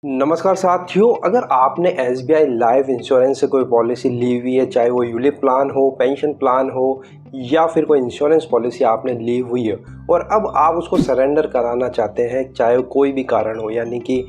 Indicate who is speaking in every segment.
Speaker 1: नमस्कार साथियों, अगर आपने एसबीआई लाइफ इंश्योरेंस से कोई पॉलिसी ली हुई है, चाहे वो यूलिप प्लान हो, पेंशन प्लान हो या फिर कोई इंश्योरेंस पॉलिसी आपने ली हुई है और अब आप उसको सरेंडर कराना चाहते हैं, चाहे कोई भी कारण हो, यानी कि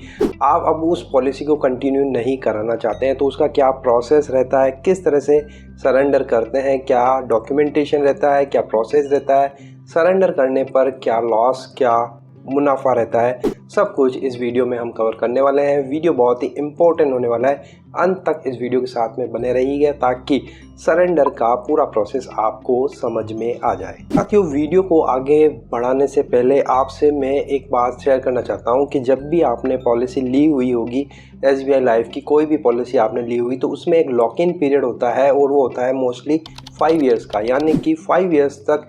Speaker 1: आप अब उस पॉलिसी को कंटिन्यू नहीं कराना चाहते हैं, तो उसका क्या प्रोसेस रहता है, किस तरह से सरेंडर करते हैं, क्या डॉक्यूमेंटेशन रहता है, क्या प्रोसेस रहता है, सरेंडर करने पर क्या लॉस, क्या मुनाफा रहता है, सब कुछ इस वीडियो में हम कवर करने वाले हैं। वीडियो बहुत ही इम्पोर्टेंट होने वाला है, अंत तक इस वीडियो के साथ में बने रहिएगा ताकि सरेंडर का पूरा प्रोसेस आपको समझ में आ जाए। साथियों, वीडियो को आगे बढ़ाने से पहले आपसे मैं एक बात शेयर करना चाहता हूं कि जब भी आपने पॉलिसी ली हुई होगी, एसबीआई लाइफ की कोई भी पॉलिसी आपने ली हुई, तो उसमें एक लॉक इन पीरियड होता है और वो होता है मोस्टली 5 ईयर्स का, यानी कि 5 ईयर्स तक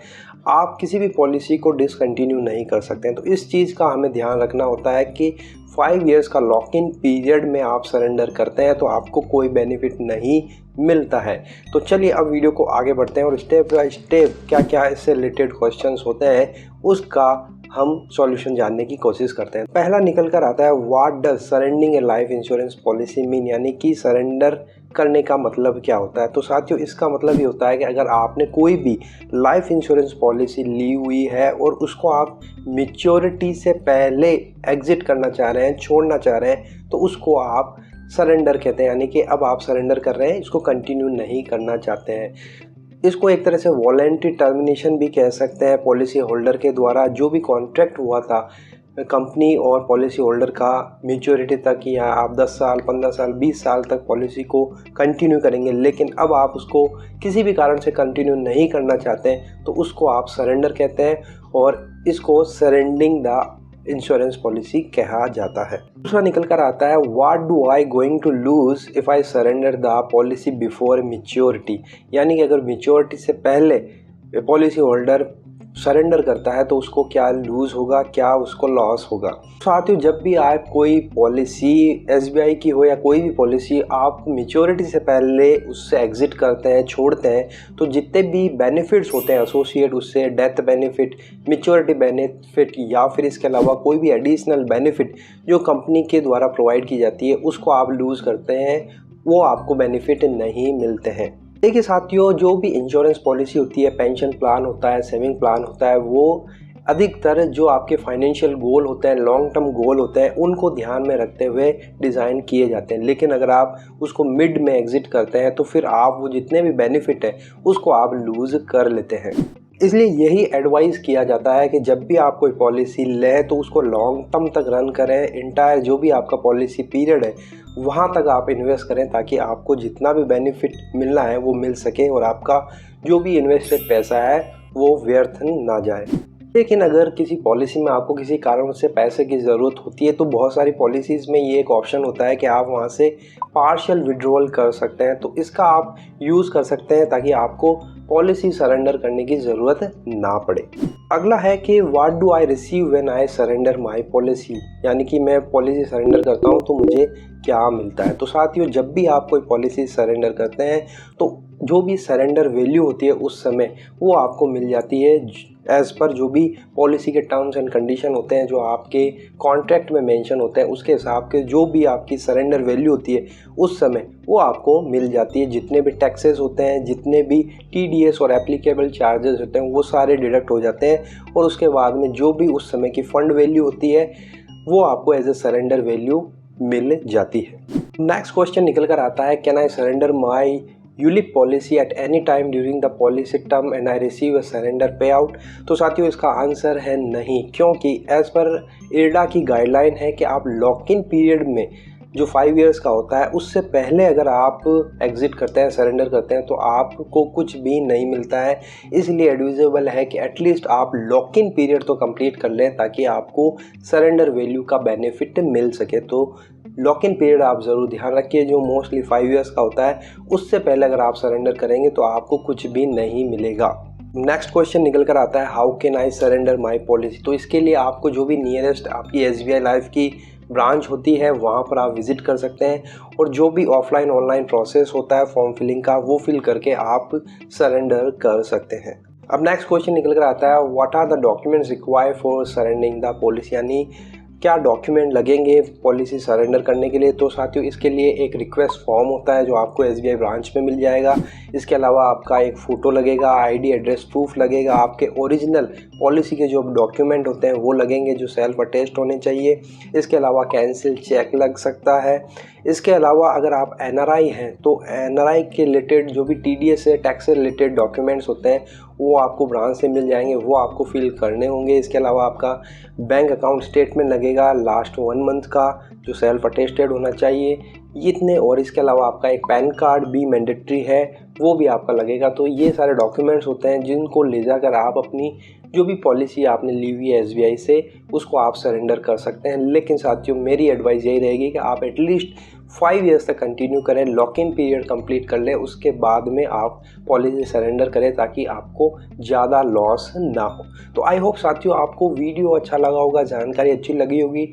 Speaker 1: आप किसी भी पॉलिसी को डिसकंटिन्यू नहीं कर सकते हैं। तो इस चीज़ का हमें ध्यान रखना होता है कि 5 ईयर्स का लॉक इन पीरियड में आप सरेंडर करते हैं तो आपको कोई बेनिफिट नहीं मिलता है। तो चलिए अब वीडियो को आगे बढ़ते हैं और स्टेप बाय स्टेप क्या क्या इससे रिलेटेड क्वेश्चंस होते हैं उसका हम सॉल्यूशन जानने की कोशिश करते हैं। पहला निकल कर आता है, what does surrendering a life insurance policy mean, यानी कि सरेंडर करने का मतलब क्या होता है। तो साथियों, इसका मतलब ये होता है कि अगर आपने कोई भी लाइफ इंश्योरेंस पॉलिसी ली हुई है और उसको आप मैच्योरिटी से पहले एग्जिट करना चाह रहे हैं, छोड़ना चाह रहे हैं, तो उसको आप सरेंडर कहते हैं, यानी कि अब आप सरेंडर कर रहे हैं, इसको कंटिन्यू नहीं करना चाहते हैं। इसको एक तरह से वॉलेंट्री टर्मिनेशन भी कह सकते हैं। पॉलिसी होल्डर के द्वारा जो भी कॉन्ट्रैक्ट हुआ था कंपनी और पॉलिसी होल्डर का मैच्योरिटी तक, या आप 10 साल, 15 साल, 20 साल तक पॉलिसी को कंटिन्यू करेंगे, लेकिन अब आप उसको किसी भी कारण से कंटिन्यू नहीं करना चाहते हैं, तो उसको आप सरेंडर कहते हैं और इसको सरेंडिंग द इंश्योरेंस पॉलिसी कहा जाता है। दूसरा निकल कर आता है, what do I going to lose if I surrender the policy before maturity, यानी कि अगर मैच्योरिटी से पहले पॉलिसी होल्डर सरेंडर करता है तो उसको क्या लूज होगा, क्या उसको लॉस होगा। साथियों, जब भी आप कोई पॉलिसी एसबीआई की हो या कोई भी पॉलिसी आप मैच्योरिटी से पहले उससे एग्जिट करते हैं, छोड़ते हैं, तो जितने भी बेनिफिट्स होते हैं एसोसिएट उससे, डेथ बेनिफिट, मैच्योरिटी बेनिफिट या फिर इसके अलावा कोई भी एडिशनल बेनिफिट जो कंपनी के द्वारा प्रोवाइड की जाती है, उसको आप लूज करते हैं, वो आपको बेनिफिट नहीं मिलते हैं। देखिए साथियों, जो भी इंश्योरेंस पॉलिसी होती है, पेंशन प्लान होता है, सेविंग प्लान होता है, वो अधिकतर जो आपके फाइनेंशियल गोल होते हैं, लॉन्ग टर्म गोल होते हैं, उनको ध्यान में रखते हुए डिज़ाइन किए जाते हैं। लेकिन अगर आप उसको मिड में एग्जिट करते हैं तो फिर आप वो जितने भी बेनिफिट है उसको आप लूज़ कर लेते हैं। इसलिए यही एडवाइस किया जाता है कि जब भी आप कोई पॉलिसी लें तो उसको लॉन्ग टर्म तक रन करें, इंटायर जो भी आपका पॉलिसी पीरियड है वहाँ तक आप इन्वेस्ट करें, ताकि आपको जितना भी बेनिफिट मिलना है वो मिल सके और आपका जो भी इन्वेस्टेड पैसा है वो व्यर्थ ना जाए। लेकिन अगर किसी पॉलिसी में आपको किसी कारण से पैसे की ज़रूरत होती है तो बहुत सारी पॉलिसीज़ में ये एक ऑप्शन होता है कि आप वहाँ से पार्शियल विड्रॉल कर सकते हैं, तो इसका आप यूज़ कर सकते हैं ताकि आपको पॉलिसी सरेंडर करने की ज़रूरत ना पड़े। अगला है कि what do I receive when I surrender my policy, यानी कि मैं पॉलिसी सरेंडर करता हूँ तो मुझे क्या मिलता है। तो साथियों, जब भी आप कोई पॉलिसी सरेंडर करते हैं तो जो भी सरेंडर वैल्यू होती है उस समय वो आपको मिल जाती है एज़ पर जो भी पॉलिसी के टर्म्स एंड कंडीशन होते हैं, जो आपके कॉन्ट्रैक्ट में मेंशन होते हैं, उसके हिसाब के जो भी आपकी सरेंडर वैल्यू होती है उस समय वो आपको मिल जाती है। जितने भी टैक्सेस होते हैं, जितने भी टीडीएस और एप्लीकेबल चार्जेस होते हैं, वो सारे डिडक्ट हो जाते हैं और उसके बाद में जो भी उस समय की फंड वैल्यू होती है वो आपको एज ए सरेंडर वैल्यू मिल जाती है। नेक्स्ट क्वेश्चन निकल कर आता है, can I surrender my ULIP policy at any time during the policy term and I receive a surrender पे आउट। तो साथियों, इसका आंसर है नहीं, क्योंकि एज पर इरडा की गाइडलाइन है कि आप लॉक इन पीरियड में जो 5 ईयर्स का होता है उससे पहले अगर आप एग्जिट करते हैं, सरेंडर करते हैं, तो आपको कुछ भी नहीं मिलता है। इसलिए एडवाइजेबल है कि एटलीस्ट आप लॉक इन पीरियड तो कंप्लीट कर लें ताकि आपको सरेंडर वैल्यू का बेनिफिट मिल सके। तो लॉक इन पीरियड आप ज़रूर ध्यान रखिए, जो मोस्टली 5 ईयर्स का होता है, उससे पहले अगर आप सरेंडर करेंगे तो आपको कुछ भी नहीं मिलेगा। नेक्स्ट क्वेश्चन निकल कर आता है, how can I surrender my policy. तो इसके लिए आपको जो भी नियरेस्ट आपकी एसबीआई लाइफ की ब्रांच होती है वहाँ पर आप विजिट कर सकते हैं और जो भी ऑफलाइन ऑनलाइन प्रोसेस होता है फॉर्म फिलिंग का वो फिल करके आप सरेंडर कर सकते हैं। अब नेक्स्ट क्वेश्चन निकल कर आता है, what are the documents required for surrendering the policy, यानी क्या डॉक्यूमेंट लगेंगे पॉलिसी सरेंडर करने के लिए। तो साथियों इसके लिए एक रिक्वेस्ट फॉर्म होता है जो आपको SBI ब्रांच में मिल जाएगा। इसके अलावा आपका एक फ़ोटो लगेगा, ID एड्रेस प्रूफ लगेगा, आपके ओरिजिनल पॉलिसी के जो डॉक्यूमेंट होते हैं वो लगेंगे जो सेल्फ अटेस्ट होने चाहिए। इसके अलावा कैंसिल चेक लग सकता है। इसके अलावा अगर आप NRI हैं तो NRI के रिलेटेड जो भी TDS है, टैक्स से रिलेटेड डॉक्यूमेंट्स होते हैं वो आपको ब्रांच से मिल जाएंगे, वो आपको फिल करने होंगे। इसके अलावा आपका बैंक अकाउंट स्टेटमेंट लगेगा लास्ट 1 मंथ का जो सेल्फ अटेस्टेड होना चाहिए, इतने। और इसके अलावा आपका एक पैन कार्ड भी मैंडेटरी है, वो भी आपका लगेगा। तो ये सारे डॉक्यूमेंट्स होते हैं जिनको ले जाकर आप अपनी जो भी पॉलिसी आपने ली हुई है SBI से उसको आप सरेंडर कर सकते हैं। लेकिन साथियों मेरी एडवाइस यही रहेगी कि आप एटलीस्ट 5 ईयर्स तक कंटिन्यू करें, लॉक इन पीरियड कंप्लीट कर लें, उसके बाद में आप पॉलिसी सरेंडर करें ताकि आपको ज़्यादा लॉस ना हो। तो आई होप साथियों आपको वीडियो अच्छा लगा होगा, जानकारी अच्छी लगी होगी।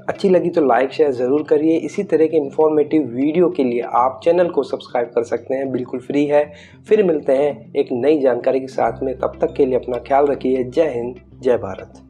Speaker 1: अच्छी लगी तो लाइक शेयर ज़रूर करिए। इसी तरह के इन्फॉर्मेटिव वीडियो के लिए आप चैनल को सब्सक्राइब कर सकते हैं, बिल्कुल फ्री है। फिर मिलते हैं एक नई जानकारी के साथ में, तब तक के लिए अपना ख्याल रखिए। जय हिंद, जय भारत।